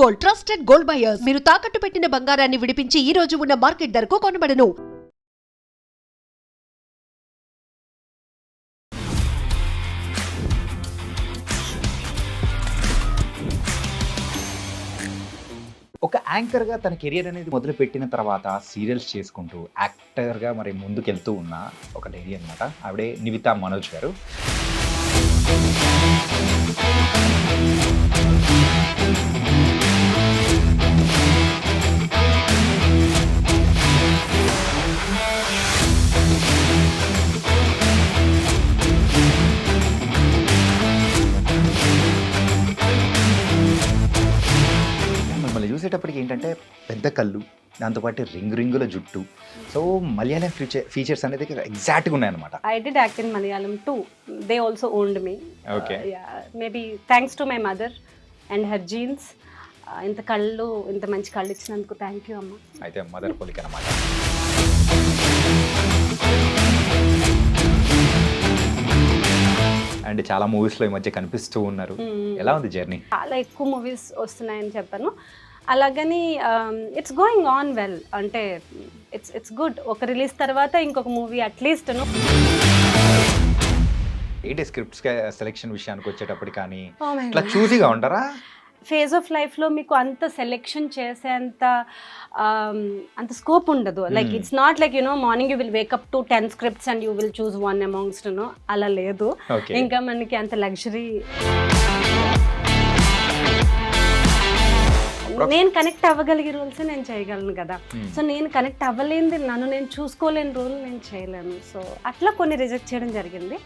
Gold, trusted gold buyers. మీరు తాకట్టు పెట్టిన బంగారాన్ని విడిపించి ఈ రోజు ఉన్న మార్కెట్ ధరకు కొనబడను. ఒక యాంకర్గా తన కెరియర్ అనేది మొదలుపెట్టిన తర్వాత సీరియల్స్ చేసుకుంటూ యాక్టర్గా మరి ముందుకెళ్తూ ఉన్న ఒక లేడీ అనమాట. ఆవిడే నివితా మనోజ్ గారు. మిమ్మల్ని చూసేటప్పటికి ఏంటంటే పెద్ద కళ్ళు, దాంతోపాటు రింగుల జుట్టు. సో మలయాళం ఫీచర్స్ అనేది ఎగ్జాక్ట్గా ఉన్నాయన్నమాట. I did act in Malayalam too. They also owned me. Okay. Yeah, maybe thanks to my mother and her genes. ఇంత కళ్ళు, ఇంత మంచి కళ్ళు ఇచ్చినందుకు థ్యాంక్ యూ అమ్మ. అయితే మదర్ పోలిక అనమాట. అండ్ చాలా మూవీస్లో ఈ మధ్య కనిపిస్తూ ఉన్నారు. ఎలా ఉంది జర్నీ? చాలా ఎక్కువ మూవీస్ వస్తున్నాయని చెప్పాను. అలాగని ఇట్స్ గోయింగ్ ఆన్ వెల్. అంటే ఇట్స్ గుడ్. ఒక రిలీజ్ తర్వాత ఇంకొక మూవీ అట్లీస్ట్ ఏంటి స్క్రిప్ట్స్ సెలెక్షన్ విషయానికి వచ్చేటప్పుడు కానీ ఇట్లా చూసిగా ఉంటారా? ఫేజ్ ఆఫ్ లైఫ్లో మీకు అంత సెలెక్షన్ చేసేంత అంత స్కోప్ ఉండదు. Like it's not like morning you will wake up to 10 scripts and you will choose one amongst. అలా లేదు. ఇంకా మనకి అంత లగ్జరీ. నేను కనెక్ట్ అవ్వగలిగే రోల్స్ నేను చేయగలను కదా. సో నేను కనెక్ట్ అవ్వలేనిది, నన్ను నేను చూసుకోలేని రోల్ నేను చేయలేను. సో అట్లా కొన్ని రిజెక్ట్ చేయడం జరిగింది.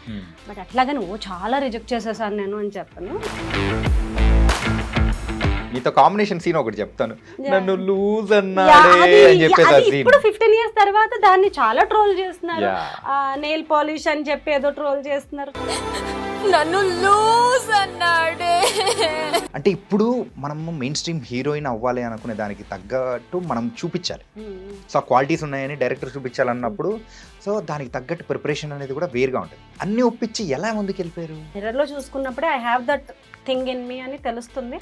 బట్ అట్లాగని చాలా రిజెక్ట్ చేసేసాను నేను అని చెప్పను. నీతో కాంబినేషన్ సీన్ ఒకటి చెప్తాను. నన్ను లూజ్ అన్నాడే అని చెప్పేసి ఇప్పుడు 15 years తర్వాత దాన్ని చాలా ట్రోల్ చేస్తున్నారు. నెయిల్ పాలిష్ అని చెప్పి ఏదో ట్రోల్ చేస్తున్నారు. నన్ను లూజ్ అన్నాడే. అంటే ఇప్పుడు మనం మెయిన్ స్ట్రీమ్ హీరోయిన్ అవ్వాలి అనుకునే దానికి తగ్గట్టు మనం చూపించాలి. సో ఆ క్వాలిటీస్ ఉన్నాయని డైరెక్టర్ చూపించాలన్నప్పుడు సో దానికి తగ్గట్టు ప్రిపరేషన్ అనేది కూడా వేరుగా ఉంటుంది. అన్ని ఒప్పించి ఎలా ముందుకు వెళ్ళిపోయారు? మిర్రర్లో చూసుకున్నప్పుడే I have that thing in me అని తెలుస్తుంది.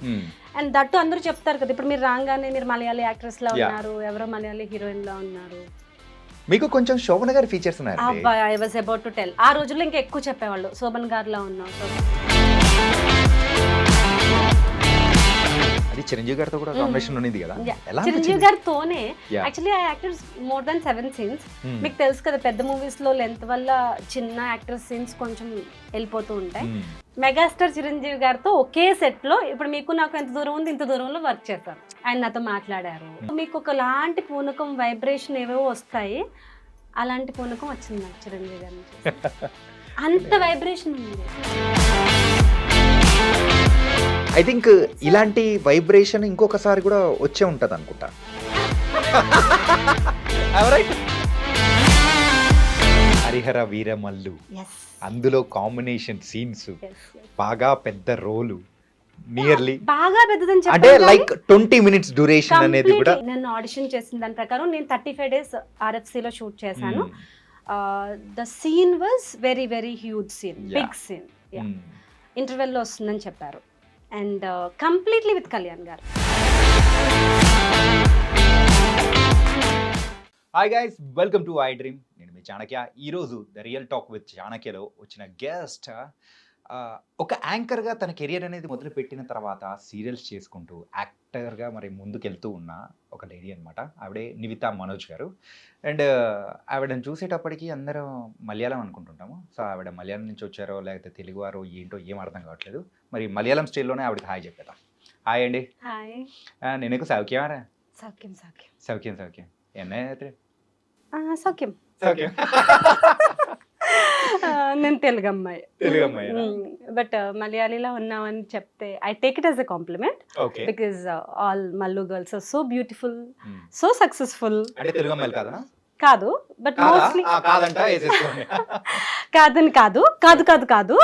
అండ్ దట్టు అందరూ చెప్తారు కదా, ఇప్పుడు మీరు రాగానే మీరు మలయాళీ యాక్ట్రెస్ లా ఉన్నారు, ఎవరో మలయాళీ హీరోయిన్ లా ఉన్నారు. మీకు కొంచెం శోభన గారి ఫీచర్స్ ఉన్నాయి. I was about to tell. ఆ రోజుల్లో ఇంకా ఎక్కువ చెప్పేవాళ్ళు శోభన్ గారిలా ఉన్నాం. అది చిరంజీవి గారితో కూడా కాంబినేషన్ ఉంది కదా. చిరంజీవి గారితోనే actually I acted more than 7 scenes. మీకు తెలుసు కదా, పెద్ద మూవీస్ లో లెంత్ వల్ల చిన్న యాక్టర్ సీన్స్ కొంచెం వెళ్ళిపోతూ ఉంటాయి. మెగాస్టార్ చిరంజీవి గారితో ఒకే సెట్ లో ఇప్పుడు మీకు నాకు ఎంత దూరం ఉంది, ఇంత దూరంలో వర్క్ చేశారు. ఆయన నాతో మాట్లాడారు. మీకు ఒకలాంటి పూనకం, వైబ్రేషన్ ఏవేవో వస్తాయి. అలాంటి పూనకం వచ్చింది నాకు చిరంజీవి గారి నుంచి. అంత వైబ్రేషన్ ఉంది. ఐ థింక్ ఇలాంటి వైబ్రేషన్ ఇంకొకసారి కూడా వచ్చే ఉంటుంది అనుకుంటా. హరిహర వీరమల్లు, అందులో కాంబినేషన్ సీన్స్, బాగా పెద్ద రోలు, నియర్లీ బాగా పెద్దదని అంటే లైక్ 20 minutes డ్యూరేషన్ అనేది కూడా. నేను ఆడిషన్ చేసిన దాని ప్రకారం నేను 35 days RFC లో షూట్ చేశాను. The scene was very very huge scene, big scene. Interval లో వస్తుందని చెప్పారు. And completely with Kalyan garu. Hi guys, welcome to iDream. నేను మీ చాణక్య. ఈరోజు ద రియల్ టాక్ విత్ చాణక్యలో వచ్చిన గెస్ట్ ఒక యాంకర్గా తన కెరియర్ అనేది మొదలుపెట్టిన తర్వాత సీరియల్స్ చేసుకుంటూ యాక్టర్గా మరి ముందుకెళ్తూ ఉన్న ఒక లేడీ అనమాట. ఆవిడే నివితా మనోజ్ గారు. అండ్ ఆవిడని చూసేటప్పటికి అందరం మలయాళం అనుకుంటుంటాము. సో ఆవిడ మలయాళం నుంచి వచ్చారో లేకపోతే తెలుగువారో ఏంటో ఏం అర్థం కావట్లేదు. మరి మలయాళం స్టైల్లోనే ఆవిడకి హాయ్ చెప్పేద్దాం. హాయ్ అండి. హాయ్. నేను సౌఖ్యమారా? సౌఖ్యం సౌఖ్యం సౌఖ్యం సౌఖ్యం. ఎన్న సౌఖ్యం సౌఖ్యం. నేను తెలుగు అమ్మాయి. బట్ మలయాళీలో ఉన్నామని చెప్తే I take it as a compliment. Because all Mallu girls are so beautiful, so successful. కాదు, బట్ మోస్ట్లీ కాదని కాదు కాదు కాదు కాదు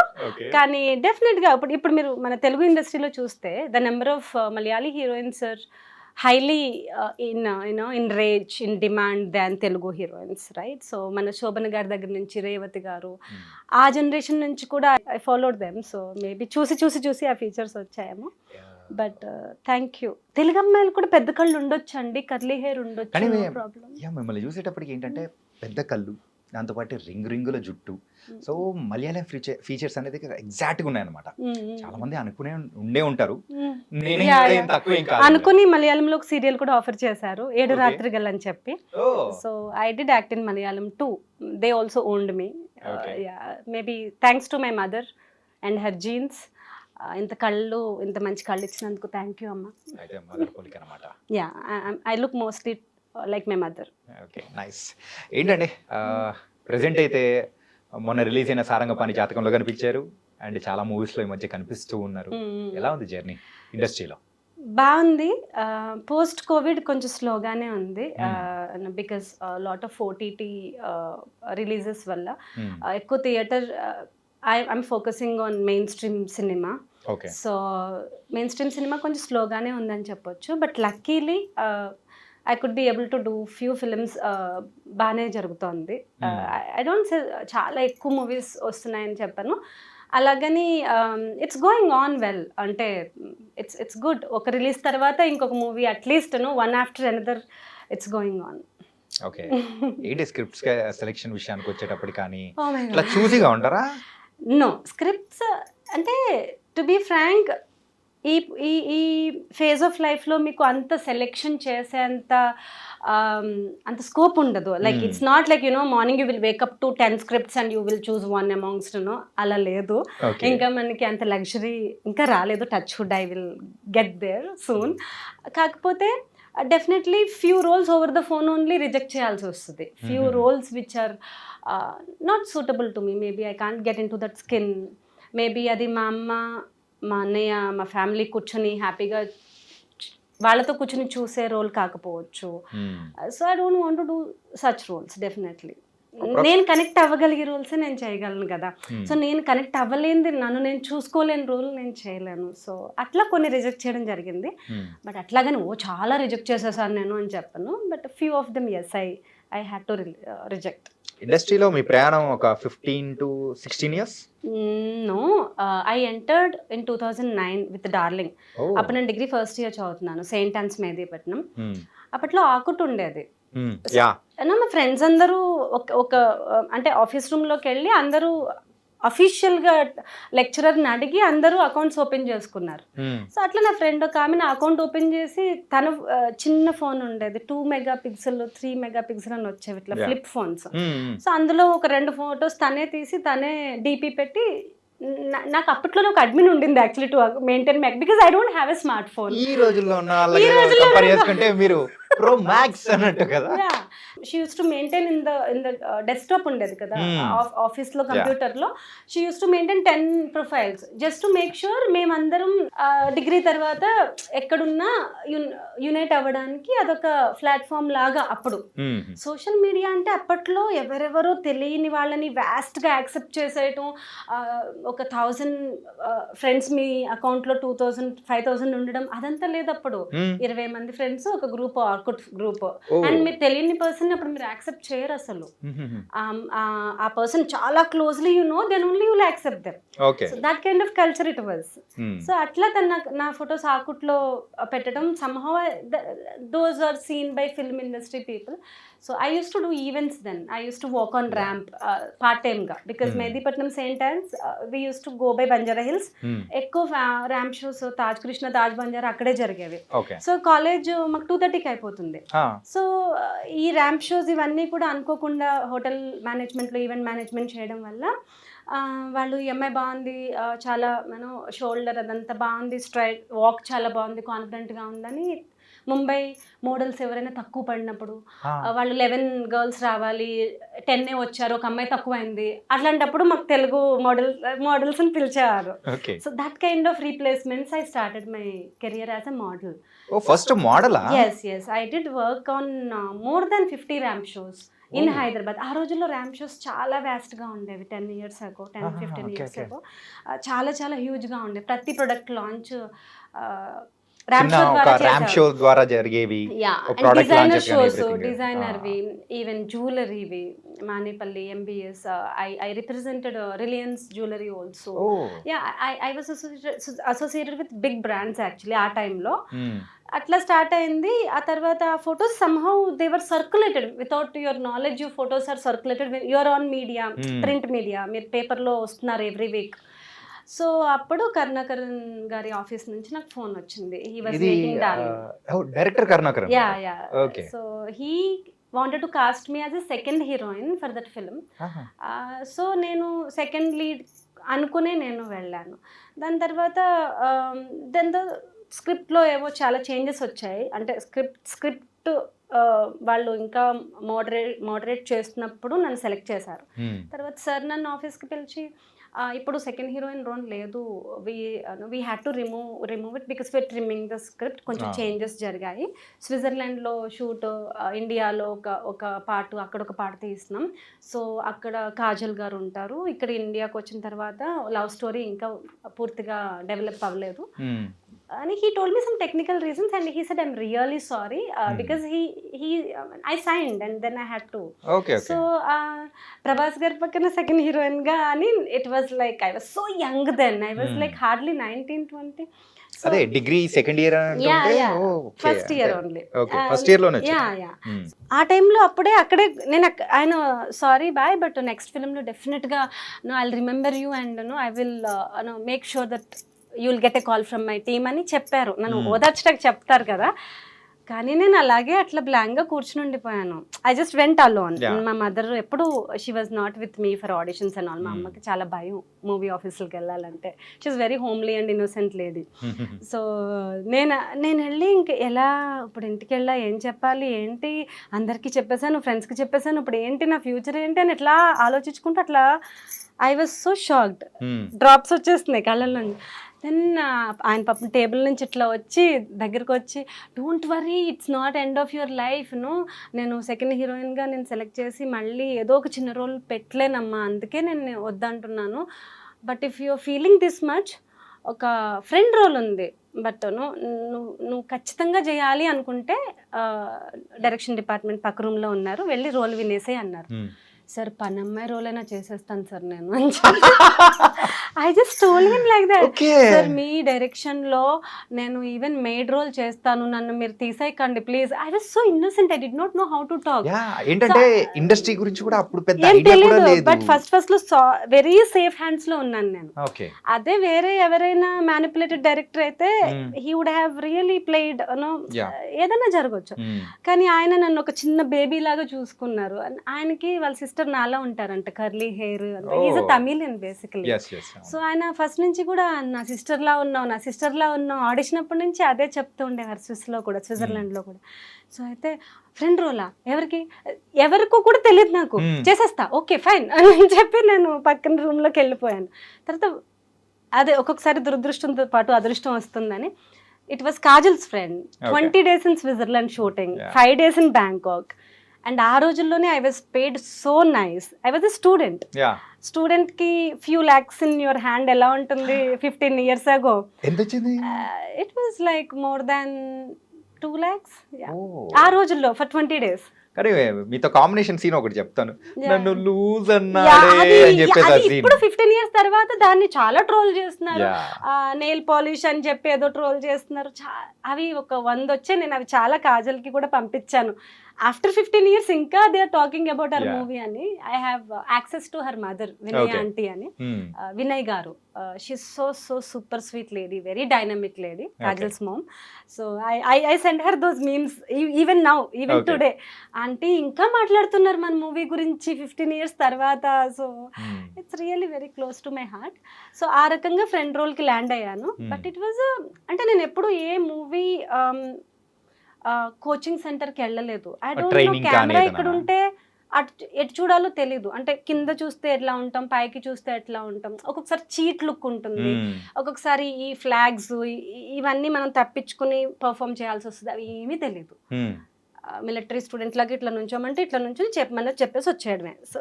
కానీ డెఫినెట్ గా ఇప్పుడు మీరు మన తెలుగు ఇండస్ట్రీలో చూస్తే the number of Malayali heroines are highly in rage, in demand than Telugu heroines, right? So mana Shobana garu దగ్గర నుంచి రేవతి గారు ఆ జనరేషన్ నుంచి కూడా I followed them. So maybe చూసి ఆ ఫీచర్స్ వచ్చాయేమో. But thank you. తెలుగు అమ్మాయిలు కూడా పెద్ద కళ్ళు ఉండొచ్చు అండి, కర్లీ హెయిర్ ఉండొచ్చు, కానీ ప్రాబ్లం. మిమ్మల్ని చూసేటప్పటికి ఏంటంటే పెద్ద కళ్ళు, దాంతోపాటు రింగుల జుట్టు, సో మలయాళం ఫీచర్స్ అనేది ఎగ్జాక్ట్గా ఉన్నాయన్నమాట. చాలా మంది అనుకునే ఉండే ఉంటారు, నేనే ఏం తక్కువ ఏం కాదు అనుకుని మలయాళంలో ఒక సీరియల్ కూడా ఆఫర్ చేశారు, 7 Okay. రాత్రిగల్ అని చెప్పి. So I did act in Malayalam two. They also owned me. Maybe thanks to my mother and her jeans. ఇంత మంచి కళ్ళు ఇచ్చినందుకు థ్యాంక్ యూ అమ్మ. అయితే మదర్ పోలిక అన్నమాట. Yeah, I look mostly like my mother. Okay, nice. ఏంటండి ప్రెసెంట్ అయితే మొన్న రిలీజ్ అయిన సారంగపాణి జాతకంలో కనిపించారు అండ్ చాలా మూవీస్ లో ఈ మధ్య కనిపిస్తూ ఉన్నారు. ఎలా ఉంది జర్నీ ఇండస్ట్రీలో? బాగుంది. పోస్ట్ కోవిడ్ కొంచెం స్లోగానే ఉంది, because lot of OTT releases వల్ల. ఎక్కువ theatre I'm focusing on main stream cinema. Okay, so main stream cinema కొంచెం స్లోగానే ఉందని చెప్పొచ్చు. But luckily I could be able to do few films. బాగానే జరుగుతోంది. ఐ డోంట్ సే చాలా ఎక్కువ మూవీస్ వస్తున్నాయని చెప్పాను, అలాగని ఇట్స్ గోయింగ్ ఆన్ వెల్. అంటే ఇట్స్ గుడ్. ఒక రిలీజ్ తర్వాత ఇంకొక movie at least one after another it's going on. Okay. ఏంటి స్క్రిప్ట్స్ సెలెక్షన్ విషయానికి వచ్చేటప్పుడు కానీ ఇట్లా చూసిగా ఉంటారా? నో, స్క్రిప్ట్స్ అంటే టు బీ ఫ్రాంక్ ఈ ఈ ఈ ఫేజ్ ఆఫ్ లైఫ్లో మీకు అంత సెలెక్షన్ చేసేంత అంత స్కోప్ ఉండదు. Like it's not like morning you will wake up to 10 scripts and you will choose one amongst. అలా లేదు. ఇంకా మనకి అంత లగ్జరీ ఇంకా రాలేదు. Touch wood, I will get there soon. కాకపోతే definitely few roles over the phone only reject చేయాల్సి వస్తుంది. Few roles which are not suitable to me. Maybe I can't get into that skin. Maybe అది మా అమ్మ, మా అన్నయ్య, మా family కూర్చొని హ్యాపీగా వాళ్ళతో కూర్చొని చూసే రోల్ కాకపోవచ్చు. So I don't want to do such roles. Definitely నేను కనెక్ట్ అవ్వగలిగే రోల్సే నేను చేయగలను కదా. సో నేను కనెక్ట్ అవ్వలేనిది, నన్ను నేను చూసుకోలేని రోల్ నేను చేయలేను. సో అట్లా కొన్ని రిజెక్ట్ చేయడం జరిగింది. బట్ అట్లాగని చాలా రిజెక్ట్ చేసేసాను నేను అని చెప్పను. But few of them as I had to reject. ఇండస్ట్రీలో మీ ప్రయాణం ఒక 15 to 16 years? No, I entered in 2009 with Darling. అప్పుడు నేను డిగ్రీ ఫస్ట్ ఇయర్ చదువుతున్నాను, సెయింట్ ఆన్స్ మెహదీపట్నం. అప్పట్లో ఆకుట్ ఉండేది. మా ఫ్రెండ్స్ అందరూ ఒక అంటే ఆఫీస్ రూమ్లోకి వెళ్ళి అందరూ అఫీషియల్గా లెక్చరర్ని అడిగి అందరూ అకౌంట్స్ ఓపెన్ చేసుకున్నారు. సో అట్లా నా ఫ్రెండ్ ఒక ఆమె నా అకౌంట్ ఓపెన్ చేసి తను చిన్న ఫోన్ ఉండేది, 2 మెగాపిక్సెల్ 3 మెగాపిక్సెల్ అని వచ్చేవి ఇట్లా ఫ్లిప్ ఫోన్స్. సో అందులో ఒక 2 ఫొటోస్ తనే తీసి తనే డీపీ పెట్టి, నాకు అప్పట్లోనే ఒక అడ్మిన్ ఉండింది actually to maintain Mac, because I don't have a smart phone. ఈ రోజుల్లో మీరు ప్రో మ్యాక్స్ అన్నట్టు కదా. She use to maintain in the desktop ఉండేది కదా ఆఫీస్లో కంప్యూటర్లో. She use to maintain 10 profiles just to make sure మేమందరం డిగ్రీ తర్వాత ఎక్కడున్నా యునైట్ అవ్వడానికి అదొక ప్లాట్ఫామ్ లాగా. అప్పుడు సోషల్ మీడియా అంటే అప్పట్లో ఎవరెవరో తెలియని వాళ్ళని వ్యాస్ట్గా యాక్సెప్ట్ చేసేయటం. ఒక 1000 ఫ్రెండ్స్ మీ అకౌంట్లో 2000 5000 ఉండడం అదంతా లేదు అప్పుడు. 20 మంది ఫ్రెండ్స్, ఒక గ్రూప్, ఆర్కుట్ గ్రూప్. అండ్ మీరు తెలియని పర్సన్ అప్పుడు మీరు యాక్సెప్ట్ చేయరు అసలు. ఆ పర్సన్ చాలా closely then only you will accept them. So that kind of culture it was. So అట్లా నా ఫొటోస్ ఆర్కుట్లో పెట్టడం, somehow those are seen by film industry people. So I used to do events then. I used to walk on ramp part-time ga, because Mehdipatnam St. Anne's we used to go by Banjara Hills. Ekko ramp shows Taj Krishna, Taj Banjara akkade జరిగేవి. So college మాకు 2:30కి అయిపోతుంది. So ఈ ramp shows ఇవన్నీ కూడా అనుకోకుండా hotel మేనేజ్మెంట్లో event management చేయడం వల్ల వాళ్ళు ఈ అమ్మాయి బాగుంది, చాలా షోల్డర్ అదంతా బాగుంది, స్ట్రైట్ వాక్ చాలా బాగుంది, కాన్ఫిడెంట్గా ఉందని ముంబై మోడల్స్ ఎవరైనా తక్కువ పడినప్పుడు వాళ్ళు 11 గర్ల్స్ రావాలి, 10 వచ్చారు, ఒక అమ్మాయి తక్కువైంది, అట్లాంటప్పుడు మాకు తెలుగు మోడల్స్ని పిలిచేవారు. So that kind of replacements I started my career as a model. First model? yes I did work on more than 50 ramp shows in Hyderabad. ఆ రోజుల్లో ర్యాంప్ షోస్ చాలా వ్యాస్ట్గా ఉండేవి. 10 years ago, 10-15 years ago చాలా చాలా హ్యూజ్గా ఉండేవి. ప్రతి product launch చిన్న ఒక ర్యాంప్ షో ద్వారా జరిగేవి, ఒక product డిజైనర్ launches కానీ షోస్, everything. డిజైనర్వి, ఈవెన్ జ్యువెలరీవి, Manepalli MBS, I represented Reliance jewellery also. Oh. I was associated with big brands actually ఆ టైంలో. Hmm. అట్లా స్టార్ట్ అయింది. ఆ తర్వాత photos somehow they were circulated without your knowledge. You photos are circulated your on media, print media, మీరు పేపర్లో వస్తున్నారు every week. So అప్పుడు కరుణాకరన్ గారి ఆఫీస్ నుంచి నాకు ఫోన్ వచ్చింది. హీ వాజ్ ఇది making darling. Director Karunakaran. Yeah. Okay. So he wanted to cost me as a second heroine for that film. So నేను సెకండ్ లీడ్ అనుకునే నేను వెళ్ళాను. దాని తర్వాత దెన్ ద స్క్రిప్ట్లో ఏవో చాలా చేంజెస్ వచ్చాయి. అంటే స్క్రిప్ట్ వాళ్ళు ఇంకా మోడరేట్ చేస్తున్నప్పుడు నన్ను సెలెక్ట్ చేశారు. తర్వాత సార్ నన్ను ఆఫీస్కి పిలిచి ఇప్పుడు సెకండ్ హీరోయిన్ రోల్ లేదు, we had to remove it because we are trimming the script. కొంచెం చేంజెస్ జరిగాయి. స్విట్జర్లాండ్లో షూట్, ఇండియాలో ఒక పార్ట్, అక్కడ ఒక పార్ట్ తీస్తున్నాం. సో అక్కడ కాజల్ గారు ఉంటారు. ఇక్కడ ఇండియాకి వచ్చిన తర్వాత లవ్ స్టోరీ ఇంకా పూర్తిగా డెవలప్ అవ్వలేదు అని he told me some technical reasons and he said I'm really sorry because I signed and then I had to. Okay. So Prabhas గారి పక్కన సెకండ్ హీరోయిన్ గా అని it was like I was so young then. I was like hardly 19-20. So అదే degree second year first year only. First year లోనే ఆ టైంలో అక్కడే నేను ఆయన సారీ బాయ్ బట్ నెక్స్ట్ ఫిల్మ్లో డెఫినెట్గా I will remember you and I will make sure that you will get a call from my team అని చెప్పారు. నన్ను ఓదార్చడానికి చెప్తారు కదా. కానీ నేను అలాగే అట్లా బ్లాంక్గా కూర్చుని ఉండిపోయాను. I just went alone. మా మదర్ ఎప్పుడు she was not with me for auditions and all. మా అమ్మకి చాలా భయం మూవీ ఆఫీసులకు వెళ్ళాలంటే. She is very homely and innocent lady. So నేను వెళ్ళి ఇంక ఎలా ఇప్పుడు ఇంటికి వెళ్ళా, ఏం చెప్పాలి, ఏంటి అందరికీ చెప్పేశాను, ఫ్రెండ్స్కి చెప్పేశాను, ఇప్పుడు ఏంటి నా ఫ్యూచర్ ఏంటి అని ఎట్లా ఆలోచించుకుంటూ అట్లా I was so shocked. Drops వచ్చేస్తున్నాయి కళ్ళల్లో. దెన్ ఆయన పాపం టేబుల్ నుంచి ఇట్లా వచ్చి దగ్గరకు వచ్చి don't worry it's not end of your life. నేను సెకండ్ హీరోయిన్గా నేను సెలెక్ట్ చేసి మళ్ళీ ఏదో ఒక చిన్న రోల్ పెట్టలేనమ్మా, అందుకే నేను వద్దంటున్నాను. But if you're feeling this much, ఒక ఫ్రెండ్ రోల్ ఉంది, బట్ నువ్వు ఖచ్చితంగా చేయాలి అనుకుంటే డైరెక్షన్ డిపార్ట్మెంట్ పక్క రూమ్లో ఉన్నారు, వెళ్ళి రోల్ వినేసే అన్నారు. సార్ పనమ్మాయి రోల్ అయినా చేసేస్తాను సార్ నేను అని I just told him like that. Sir మీ డైరెక్షన్ లో నేను ఈవెన్ మేడ్ రోల్ చేస్తాను, నన్ను మీరు తీసేయకండి please. I was so innocent, I did not know how to talk. ఏంటంటే ఇండస్ట్రీ గురించి కూడా అప్పుడు పెద్ద ఏం ఐడియా కూడా తెలియదు. లేదు. బట్ ఫస్ట్ లో వెరీ సేఫ్ హ్యాండ్స్ లో ఉన్నాను నేను. ఓకే. అదే వేరే ఎవరైనా మ్యానిపులేటెడ్ డైరెక్టర్ అయితే he would have really played ఏదైనా జరగచ్చు. కానీ ఆయన నన్ను ఒక చిన్న బేబీ లాగా చూసుకున్నారు. ఆయనకి వాళ్ళ సిస్టర్ నాలా ఉంటారంట, curly hair. Is a Tamilian basically. So ఆయన ఫస్ట్ నుంచి కూడా నా సిస్టర్ లా ఉన్నావు ఆడిషన్ అప్పటి నుంచి అదే చెప్తూ ఉండేవారు. స్విస్లో కూడా, స్విట్జర్లాండ్ లో కూడా. సో అయితే ఫ్రెండ్ రోలా ఎవరికో కూడా తెలియదు నాకు, చేసేస్తా ఓకే ఫైన్ అని చెప్పి నేను పక్కన రూమ్లోకి వెళ్ళిపోయాను. తర్వాత అదే ఒక్కొక్కసారి దురదృష్టంతో పాటు అదృష్టం వస్తుందని, it was Kajal's friend. 20 days in Switzerland shooting, 5 days in Bangkok. And ఆ రోజుల్లోనే I was paid so nice. I was a student కి few lakhs in your hand ఎలా ఉంటుంది 15 years ago? ఎంత వచ్చింది? It was like more than 2 lakhs ఆ రోజుల్లో for 20 days. కానీ మీతో కాంబినేషన్ సీన్ ఒకటి చెప్తాను. నన్ను లూజ్ అన్నాడే అని చెప్పేసి ఇప్పుడు 15 years తర్వాత దాన్ని చాలా ట్రోల్ చేస్తున్నారు. నెయిల్ పాలిష్ అని చెప్పి ఏదో ట్రోల్ చేస్తున్నారు. అవి ఒక 100 వచ్చాయి. నేను అవి చాలా కాజల్కి కూడా పంపించాను. ఆఫ్టర్ 15 years ఇంకా they are talking about our movie అని. I have access to her mother, Vinay aunty అని, వినయ్ గారు. She so super sweet lady, very dynamic lady, Kajal's mom. So I send her those memes even now, even today. Aunty ఇంకా మాట్లాడుతున్నారు మన movie గురించి 15 years తర్వాత. So it's really very close to my heart. So ఆ రకంగా friend రోల్కి land అయ్యాను. But it was అంటే నేను ఎప్పుడు ఏ మూవీ కోచింగ్ సెంటర్కి వెళ్ళలేదు. ఐ డోంట్ నో కెమెరా ఇక్కడ ఉంటే ఎటు చూడాలో తెలీదు. అంటే కింద చూస్తే ఎట్లా ఉంటాం, పైకి చూస్తే ఎట్లా ఉంటాం. ఒక్కొక్కసారి చీట్ లుక్ ఉంటుంది, ఒక్కొక్కసారి ఈ ఫ్లాగ్స్ ఇవన్నీ మనం తప్పించుకుని పర్ఫామ్ చేయాల్సి వస్తుంది. అవి ఏమీ తెలీదు. మిలిటరీ స్టూడెంట్ లాగా ఇట్లా నుంచోమంటే ఇట్లా నుంచి చెప్పేసి వచ్చేయడమే. సో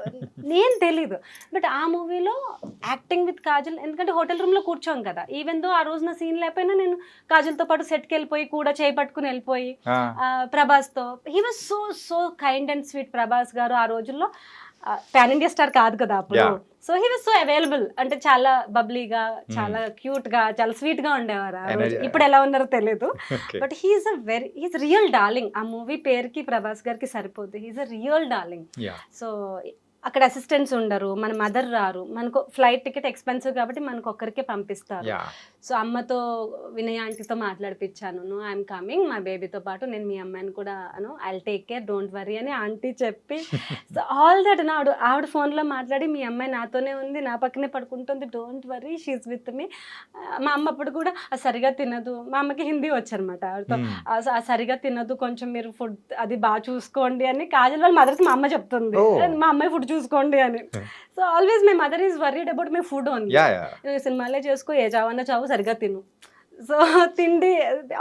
నేను తెలీదు. బట్ ఆ మూవీలో యాక్టింగ్ విత్ కాజల్, ఎందుకంటే హోటల్ రూమ్లో కూర్చోం కదా, ఈవెన్ దో ఆ రోజు నా సీన్ లేకపోయినా నేను కాజల్తో పాటు సెట్కి వెళ్ళిపోయి కూడా చేయి పట్టుకుని వెళ్ళిపోయి ప్రభాస్తో, he was so so kind and sweet. Prabhas గారు ఆ రోజుల్లో పాన్ ఇండియా స్టార్ కాదు కదా అప్పుడు, so he was so available. అంటే చాలా బబ్లీగా, చాలా క్యూట్ గా, చాలా స్వీట్ గా ఉండేవారు ఆ రోజు. ఇప్పుడు ఎలా ఉన్నారో తెలియదు, బట్ హీఈస్ రియల్ డార్లింగ్. ఆ మూవీ పేరుకి ప్రభాస్ గారికి సరిపోద్ది, he's a real darling. So అక్కడ అసిస్టెంట్స్ ఉండరు, మన మదర్ రారు, మనకు ఫ్లైట్ టికెట్ ఎక్స్పెన్సివ్ కాబట్టి మనకు ఒక్కరికే పంపిస్తారు. సో అమ్మతో వినయ్ ఆంటీతో మాట్లాడిపించాను, నో ఐఎమ్ కమింగ్, మా బేబీతో పాటు నేను మీ అమ్మాయిని కూడా I take care, don't worry అని ఆంటీ చెప్పి, సో ఆల్ దట్ ఆవిడ ఫోన్లో మాట్లాడి మీ అమ్మాయి నాతోనే ఉంది, నా పక్కనే పడుకుంటుంది, don't worry, she is with me. మా అమ్మ అప్పుడు కూడా సరిగా తినదు, మా అమ్మకి హిందీ వచ్చనమాట, ఆవిడతో సరిగా తినదు, కొంచెం మీరు ఫుడ్ అది బాగా చూసుకోండి అని కాజల్ వాళ్ళ మదర్కి మా అమ్మ చెప్తుంది, మా అమ్మాయి ఫుడ్ చూసుకోండి అని. So always my mother is worried about my food only. సినిమాలే చేసుకో, ఏ చావన్నా చావు, సరిగా తిను. సో తిండి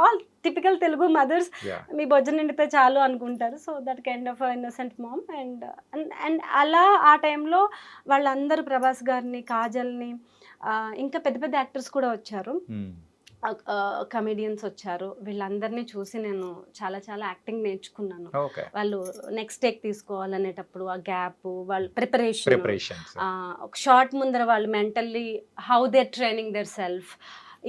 ఆల్ టిపికల్ తెలుగు మదర్స్, మీ భోజనం నిండితే చాలు అనుకుంటారు. So that kind of innocent mom. And అలా ఆ టైంలో వాళ్ళందరూ ప్రభాస్ గారిని, కాజల్ని, ఇంకా పెద్ద పెద్ద యాక్టర్స్ కూడా వచ్చారు, కమెడియన్స్ వచ్చారు. వీళ్ళందరినీ చూసి నేను చాలా చాలా యాక్టింగ్ నేర్చుకున్నాను. వాళ్ళు నెక్స్ట్ టేక్ తీసుకోవాలనేటప్పుడు ఆ గ్యాప్, వాళ్ళ ప్రిపరేషన్, ఒక షార్ట్ ముందర వాళ్ళు mentally how they training there self,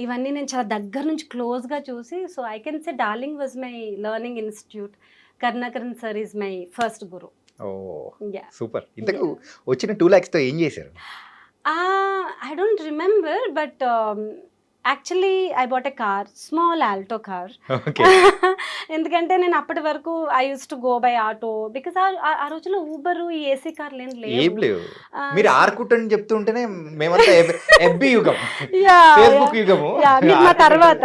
ఇవన్నీ నేను చాలా దగ్గర నుంచి క్లోజ్గా చూసి. So I can say darling was my learning institute. Karunakaran sir is my first Guru. Super. ఇంతకు వచ్చిన 2 lakhs తో ఏం చేశారు? I don't remember, but actually I bought a car, small Alto car. ఎందుకంటే నేను అప్పటి వరకు I use to go by auto, because ఆ రోజుల్లో ఊబర్, ఈ ఏసీ కార్లు ఏం లేవు. మీరు ఆర్కుట్ అని చెప్తుంటేనే మేమంతా ఎఫ్బి యుగం, ఫేస్బుక్ యుగము మా తర్వాత.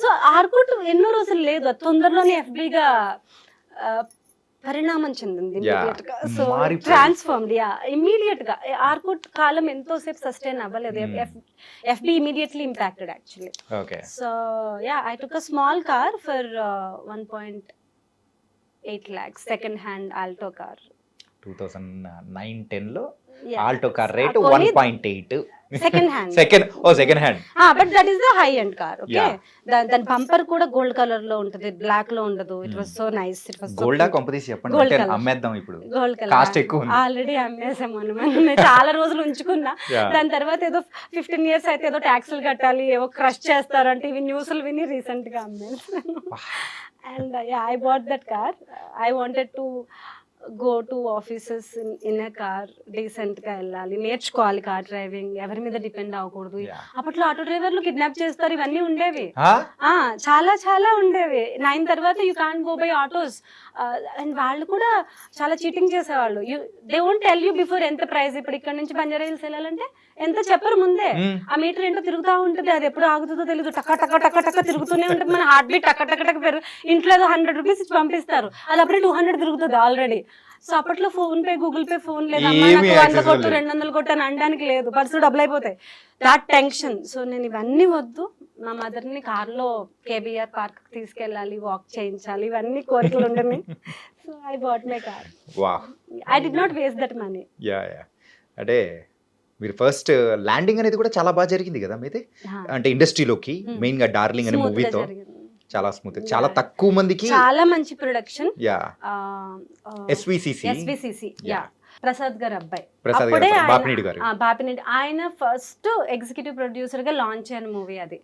సో ఆర్కుట్ ఎన్నో రోజులు లేదు, తొందరలోనే ఎఫ్బిగా పరిణామం చెందింది, సో ట్రాన్స్ఫార్మ్డ్. ఇమీడియట్ గా ఆర్కుట్ కాలం ఎంతోసేపు సస్టైన్ అవ్వలేదు, FB immediately impacted actually. So I took a small car for 1.8 lakhs, second hand Alto car. 2009-10 లో Alto car rate 1.8, second hand. Second hand, but that is the high end car. Okay, దాని bumper కూడా gold colour లో ఉంటది, black లో ఉండదు. It was so nice. It was gold company చెప్పండి, అమ్మేద్దాం ఇప్పుడు. Gold colour cost ఎక్కువ ఉంది, ఆల్రెడీ అమ్మేసాము. నేను చాలా రోజులు ఉంచుకున్నా. దాని తర్వాత ఏదో 15 years అయితే ఏదో ట్యాక్స్లు కట్టాలి, ఏవో క్రష్ చేస్తారంటే ఇవి న్యూస్లు విని రీసెంట్ గా అమ్మేసాను. And I bought that car. I wanted to go to offices in a car, decent గా వెళ్ళాలి, నేర్చుకోవాలి కార్ డ్రైవింగ్, ఎవరి మీద డిపెండ్ అవ్వకూడదు. అప్పట్లో ఆటో డ్రైవర్లు కిడ్నాప్ చేస్తారు, ఇవన్నీ ఉండేవి, చాలా చాలా ఉండేవి. 9 తర్వాత you can't go by autos. And వాళ్ళు కూడా చాలా చీటింగ్ చేసేవాళ్ళు. They won't tell you before ఎంత ప్రైస్. ఇప్పుడు ఇక్కడ నుంచి బంజారా హిల్స్ వెళ్ళాలంటే ఎంత చెప్పరు ముందే, ఆ మీటర్ ఏంటో తిరుగుతూ ఉంటుంది, అది ఎప్పుడు ఆగుతుందో తెలియదు, టక్క టక్క టక్క టక్క తిరుగుతూనే ఉంటుంది, మన హార్ట్ బీట్ టక్క టక్క టక్క పెరుగు. ఇంట్లో ఏదో 100 rupees ఇచ్చి పంపిస్తారు, అది అప్పుడే 200 తిరుగుతుంది ఆల్రెడీ. సో అప్పట్లో phone pay, Google pay phone లేదు, అమ్మా నాకు 100 కొట్టు 200 కొట్టు అని అనడానికి లేదు, పర్సు డబ్బులు అయిపోతాయి, దాట్ టెన్షన్. సో నేను ఇవన్నీ వద్దు, మా మదర్ని కార్లో కేబీఆర్ పార్క్ తీసుకెళ్ళాలి, వాక్ చేయించాలి, ఇవన్నీ కోరికలు ఉండని. So I bought my car. I did not waste that money. అంటే మీరు ఫస్ట్ ల్యాండింగ్ అనేది కూడా చాలా బాగా జరిగింది కదా మీది, అంటే ఇండస్ట్రీలోకి మెయిన్ గా డార్లింగ్ అనే మూవీతో. చాలా స్మూత్, చాలా తక్కువ మందికి, చాలా మంచి ప్రొడక్షన్. ఎస్విసిసి ప్రసాద్ గారు అబ్బాయి, బాపినేడి, ఆయన ఫస్ట్ ఎగ్జిక్యూటివ్ ప్రొడ్యూసర్ గా లాంచ్ అయిన మూవీ అది.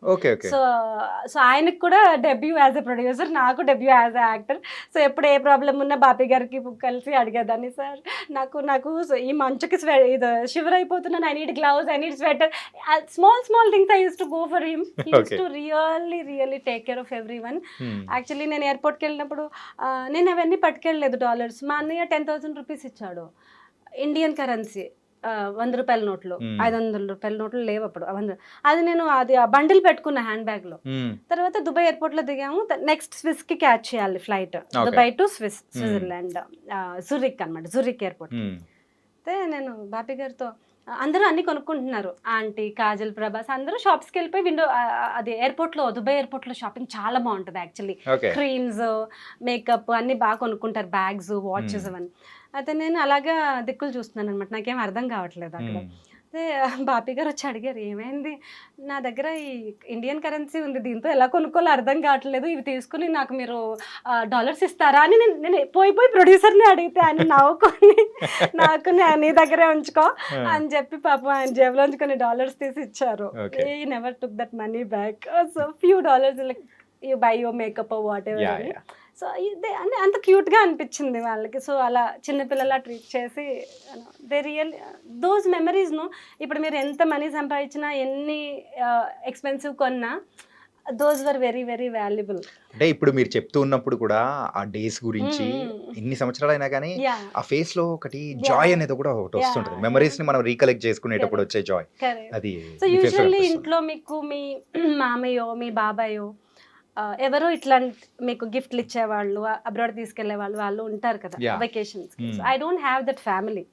సో ఆయనకు కూడా డెబ్యూ యాజ్ ఎ ప్రొడ్యూసర్, నాకు debut as a actor. So ఎప్పుడు ఏ ప్రాబ్లం ఉన్నా బాపి గారికి కలిసి అడిగేదాన్ని, సార్ నాకు ఈ మంచుకి ఇది షివర్ అయిపోతున్నాను, I need gloves, I need sweater, small things I use to go for him. He use to really take care of everyone. Actually నేను ఎయిర్పోర్ట్కి వెళ్ళినప్పుడు నేను అవన్నీ పట్టుకెళ్ళలేదు డాలర్స్, మా అన్నయ్య 10,000 rupees ఇచ్చాడు, ఇండియన్ కరెన్సీ, 100 రూపాయల నోట్లు, 500 రూపాయల నోట్లు లేవు అప్పుడు. అది నేను అది ఆ బండిల్ పెట్టుకున్న హ్యాండ్ బ్యాగ్ లో. తర్వాత దుబాయ్ ఎయిర్పోర్ట్ లో దిగాము, నెక్స్ట్ స్విస్ కి క్యాచ్ చేయాలి ఫ్లైట్, దుబాయ్ టు స్విట్జర్లాండ్, జురిక్ అనమాట, జురిక్ ఎయిర్పోర్ట్. అయితే నేను బాపి గారితో అందరూ అన్ని కొనుక్కుంటున్నారు. ఆంటీ, కాజల్, ప్రభాస్ అందరూ షాప్స్కి వెళ్ళిపోయి అది ఎయిర్పోర్ట్లో, దుబాయ్ ఎయిర్పోర్ట్లో షాపింగ్ చాలా బాగుంటుంది యాక్చువల్లీ. ఓకే. క్రీమ్స్, మేకప్ అన్ని బాగా కొనుక్కుంటారు, బ్యాగ్స్, వాచెస్ అవన్నీ. అయితే నేను అలాగా దిక్కులు చూస్తున్నాను అనమాట, నాకేం అర్థం కావట్లేదు అక్కడ. అయితే బాపీ గారు వచ్చి అడిగారు, ఏమైంది, నా దగ్గర ఈ ఇండియన్ కరెన్సీ ఉంది, దీంతో ఎలా కొనుక్కోవాలో అర్థం కావట్లేదు, ఇవి తీసుకుని నాకు మీరు డాలర్స్ ఇస్తారా అని నేను పోయి ప్రొడ్యూసర్ని అడిగితే ఆయన నవ్వుకొని నాకు నీ దగ్గరే ఉంచుకో అని చెప్పి పాపం ఆయన జేబులోంచి కొన్ని డాలర్స్ తీసి ఇచ్చారు. ఈ never took that money back. So few dollars like you by your makeup what ever. So ఇదే అంటే అంత క్యూట్గా అనిపించింది వాళ్ళకి. సో అలా చిన్నపిల్లలా ట్రీట్ చేసి దే రియల్ దోస్ మెమరీస్ను ఇప్పుడు మీరు ఎంత మనీ సంపాదించినా, ఎన్ని ఎక్స్పెన్సివ్ కొన్నా, those were very very valuable. అంటే ఇప్పుడు మీరు చెప్తూ ఉన్నప్పుడు కూడా ఆ డేస్ గురించి ఇన్ని సంవత్సరాలు అయినా కానీ ఆ ఫేస్ లో ఒకటి జాయ్ అనేది కూడా ఒకటి వస్తుంటుంది. మెమరీస్ ని మనం రీకలెక్ట్ చేసుకునేటప్పుడు వచ్చే జాయ్ అది. సో యూజువల్లీ ఇంట్లో మీకు మీ మామయ్యో, మీ బాబాయో ఎవరో ఇట్లా మీకు గిఫ్ట్లు ఇచ్చేవాళ్ళు, అబ్రాడ్ తీసుకెళ్లే వాళ్ళు ఉంటారు కదా vacations. I don't have that family.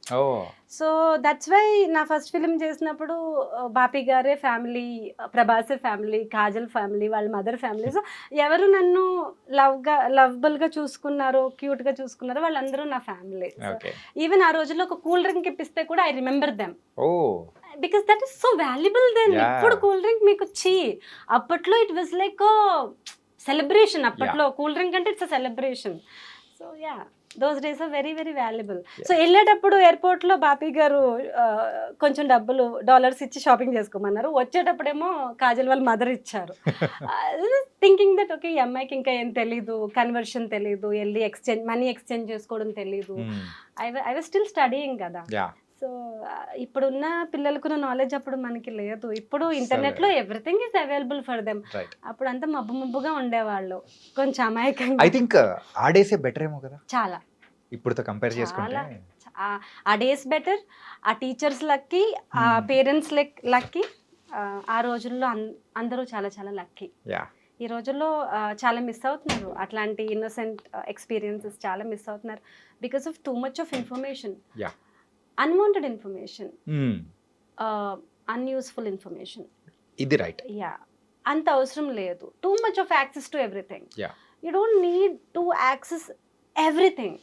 So that's why నా ఫస్ట్ ఫిలిం చేసినప్పుడు బాపీ గారే ఫ్యామిలీ, ప్రభాసే ఫ్యామిలీ, కాజల్ ఫ్యామిలీ, వాళ్ళ మదర్ ఫ్యామిలీ. సో ఎవరు నన్ను లవబుల్గా చూసుకున్నారో, క్యూట్గా చూసుకున్నారో వాళ్ళందరూ నా ఫ్యామిలీ. ఈవెన్ ఆ రోజుల్లో ఒక కూల్ డ్రింక్ ఇప్పిస్తే కూడా I remember them, because that is so valuable then. ఇప్పుడు కూల్ డ్రింక్ మీకు అప్పట్లో ఇట్ వాజ్ లైక్ సెలబ్రేషన్. అప్పట్లో కూల్ డ్రింక్ అంటే it's a celebration. So yeah, those days are very very valuable. So వెళ్ళేటప్పుడు ఎయిర్పోర్ట్లో బాపీ గారు కొంచెం డబ్బులు డాలర్స్ ఇచ్చి షాపింగ్ చేసుకోమన్నారు, వచ్చేటప్పుడేమో కాజల్ వాళ్ళ మదర్ ఇచ్చారు. థింకింగ్ దట్ ఓకే, ఈ అమ్మాయికి ఇంకా ఏం తెలీదు, కన్వర్షన్ తెలీదు, వెళ్ళి మనీ ఎక్స్చేంజ్ చేసుకోవడం తెలీదు. ఐ వాజ్ స్టిల్ స్టడీయింగ్ కదా. సో ఇప్పుడున్న పిల్లలకు నాలెడ్జ్ అప్పుడు మనకి లేదు. ఇప్పుడు ఇంటర్నెట్ లో everything is available for them. అప్పుడు అంతా మబ్బుగా ఉండేవాళ్ళు, కొంచెం అమాయకంగా. ఐ థింక్ ఆ డేసే బెటర్ ఏమో కదా చాలా, ఇప్పుడుతో కంపేర్ చేసుకుంటే. ఆ డేస్ బెటర్, ఆ టీచర్స్ లక్కీ, ఆ పేరెంట్స్ లక్కీ. ఆ రోజుల్లో అందరూ చాలా చాలా లక్కీ. ఈ రోజుల్లో చాలా మిస్ అవుతున్నారు, అట్లాంటి ఇన్నోసెంట్ ఎక్స్పీరియన్సెస్ చాలా మిస్ అవుతున్నారు because of two much of information. Unwanted information, unuseful information. ఇది రైట్. యా, అంత అవసరం లేదు. Two much of access to everything. You don't need to access everything.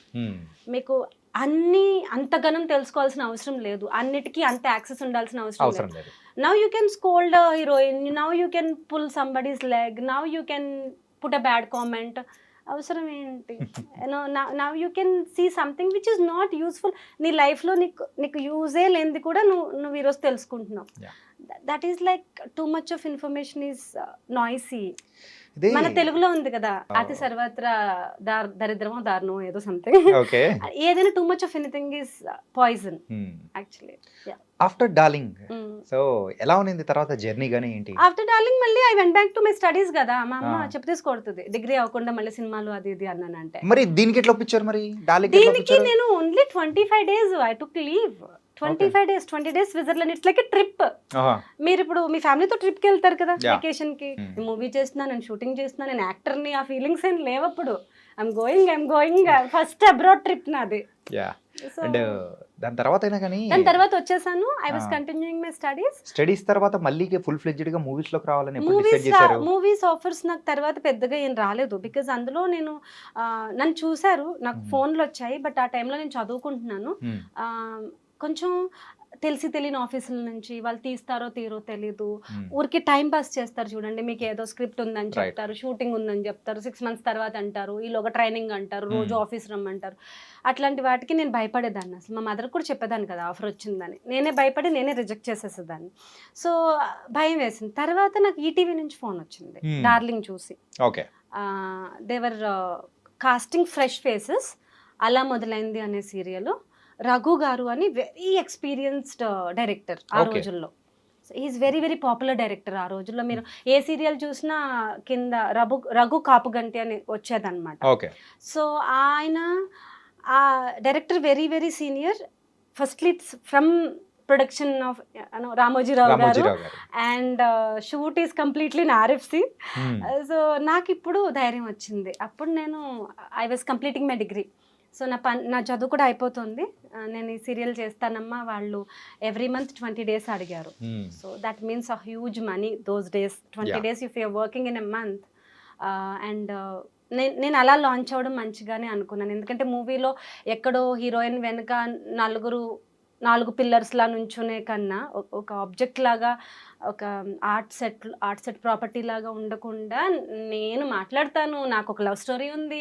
మీకు అన్ని అంతగనం తెలుసుకోవాల్సిన అవసరం లేదు, అన్నిటికీ అంత యాక్సెస్ ఉండాల్సిన అవసరం లేదు. Now you can scold a heroine, now you can pull somebody's leg, now you can put a bad comment. అవసరం ఏంటి? Now you can see something which is not useful. నీ లైఫ్లో నీకు యూజే లేనిది కూడా నువ్వు ఈరోజు తెలుసుకుంటున్నావు. That is like too much of information is noisy. మన తెలుగులో ఉంది కదా, అతి సర్వత్రా దరిద్రమో దారుణమో ఏదో సంథింగ్. ఏదైనా two much of anything is poison actually. After darling so ఎలా ఉంది తర్వాత జర్నీ గానీ ఏంటి? ఆఫ్టర్ డార్లింగ్ మళ్ళీ I went back to my studies కదా. మా అమ్మ చెప్పేసుకొడుతుంది, డిగ్రీ అవ్వకుండా మళ్ళీ సినిమాలు అది ఇది అన్నానంటే. మరి దీనికి ఎట్లా ఒప్పించారు? మరి దీనికి నేను only 25 days I took leave. 25 days, 20 days Switzerland. It's like a trip. మీరు ఇప్పుడు మీ ఫ్యామిలీతో ట్రిప్కి వెళ్తారు కదా వెకేషన్ కి. మూవీ చేస్తున్నా, నేను షూటింగ్ చేస్తున్నా, నేను యాక్టర్ని, ఆ ఫీలింగ్స్ ఏం లేవు అప్పుడు. I'm going first abroad trip నాది. దాని తర్వాత అయినా కానీ దాని తర్వాత వచ్చేసాను. I was continuing my studies తర్వాత మళ్ళీ ఫుల్ ఫ్లెడ్జ్డ్ గా మూవీస్ లోకి రావాలని మూవీస్ ఆఫర్స్ నాకు తర్వాత పెద్దగా ఏం రాలేదు. బికాజ్ అందులో నేను నన్ను చూశారు, నాకు ఫోన్లు వచ్చాయి, బట్ ఆ టైంలో నేను చదువుకుంటున్నాను. కొంచెం తెలియని ఆఫీసుల నుంచి వాళ్ళు తీస్తారో తీరో తెలీదు, ఊరికి టైం పాస్ చేస్తారు. చూడండి, మీకు ఏదో స్క్రిప్ట్ ఉందని చెప్తారు, షూటింగ్ ఉందని చెప్తారు, 6 months తర్వాత అంటారు, ఈలోగా ట్రైనింగ్ అంటారు, రోజు ఆఫీస్ రమ్మంటారు. అట్లాంటి వాటికి నేను భయపడేదాన్ని. అసలు మా మదర్ కూడా చెప్పేదాన్ని కదా ఆఫర్ వచ్చిందని. నేనే భయపడి నేనే రిజెక్ట్ చేసేసేదాన్ని. సో భయం వేసింది. తర్వాత నాకు ఈటీవీ నుంచి ఫోన్ వచ్చింది డార్లింగ్ చూసి. దేవర్ కాస్టింగ్ ఫ్రెష్ ఫేసెస్. అలా మొదలైంది అనే సీరియల్. రఘు గారు అని వెరీ ఎక్స్పీరియన్స్డ్ డైరెక్టర్ ఆ రోజుల్లో. Is very very popular director ఆ రోజుల్లో. మీరు ఏ సీరియల్ చూసినా కింద రఘు కాపుగంటి అని వచ్చేదన్నమాట. సో ఆయన ఆ director very very senior. Firstly from production of Ramoji Rao గారు and shoot is completely in RFC. So నాకు ఇప్పుడు ధైర్యం వచ్చింది. అప్పుడు నేను I was completing my degree. So నా చదువు కూడా అయిపోతుంది. నేను ఈ సీరియల్ చేస్తానమ్మా, వాళ్ళు ఎవ్రీ మంత్ 20 days అడిగారు. So that means a huge money those days. 20 days if you are working in a month. And నేను అలా లాంచ్ అవ్వడం మంచిగానే అనుకున్నాను. ఎందుకంటే మూవీలో ఎక్కడో హీరోయిన్ వెనుక 4 పిల్లర్స్లా నుంచునే కన్నా ఒక ఆబ్జెక్ట్ లాగా, ఒక ఆర్ట్ సెట్ ప్రాపర్టీ లాగా ఉండకుండా నేను మాట్లాడతాను, నాకు ఒక లవ్ స్టోరీ ఉంది,